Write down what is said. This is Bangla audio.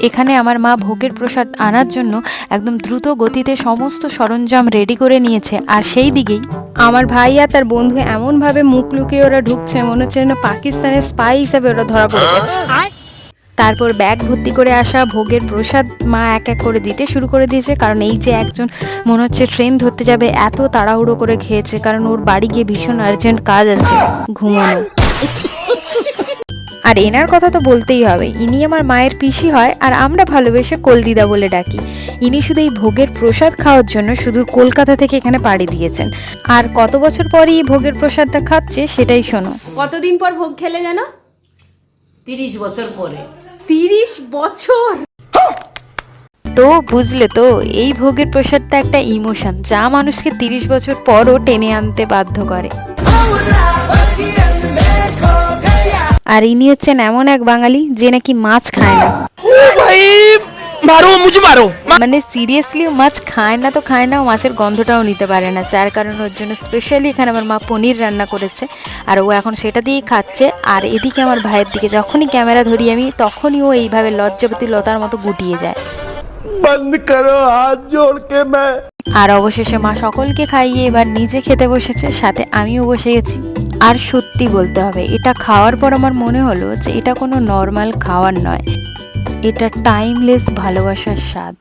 এখানে আমার মা ভোগের প্রসাদ আনার জন্য একদম দ্রুত গতিতে সমস্ত সরঞ্জাম রেডি করে নিয়েছে। আর সেই দিকেই আমার ভাই আর তার বন্ধু এমনভাবে মুখ লুকিয়ে ওরা ঢুকছে, মনে হচ্ছে যেন পাকিস্তানের স্পাই হিসাবে ওরা ধরা পড়ে গেছে। তারপর ব্যাগ ভর্তি করে আসা ভোগের প্রসাদ মা এক এক করে দিতে শুরু করে দিয়েছে, কারণ এই যে একজন মনে হচ্ছে ট্রেন ধরতে যাবে, এত তাড়াহুড়ো করে খেয়েছে, কারণ ওর বাড়ি গিয়ে ভীষণ আর্জেন্ট কাজ আছে, ঘুমানো। আর এনার কথা তো বলতেই হবে, ইনি আমার মায়ের পিসি হয়, আর আমরা ভালোবেসে কলদিদা বলে ডাকি। ইনি শুধু এই ভোগের প্রসাদ খাওয়ার জন্য শুধু কলকাতা থেকে এখানে পাড়ি দিয়েছেন। আর কত বছর পরই ভোগের প্রসাদটা খাচ্ছে সেটাই শোনো। কতদিন পর ভোগ খেলে জানো? 30 বছর পরে। 30 বছর। তো বুঝলে তো, এই ভোগের প্রসাদটা একটা ইমোশন যা মানুষকে 30 বছর পরও টেনে আনতে বাধ্য করে। আর ইনি হচ্ছেন এমন এক বাঙালি যে নাকি মাছ খায় না। মানে সিরিয়াসলি মাছ খায় না তো খায় না, মাছের গন্ধটাও নিতে পারে না, যার কারণে ওর জন্য স্পেশালি এখানে আমার মা পনির রান্না করেছে, আর ও এখন সেটা দিয়েই খাচ্ছে। আর এদিকে আমার ভাইয়ের দিকে যখনই ক্যামেরা ধরি আমি, তখনই ও এইভাবে লজ্জাবতী লতার মতো গুটিয়ে যায়। বন্ধ করো, হাত জোড় কে मैं। আর অবশেষে মা সকলকে খাইয়ে এবার নিজে খেতে বসেছে, সাথে আমিও বসে গেছি। আর সত্যি বলতে হবে, এটা খাওয়ার পর আমার মনে হলো যে এটা কোনো নর্মাল খাওয়ার নয়, এটা টাইমলেস ভালোবাসার স্বাদ।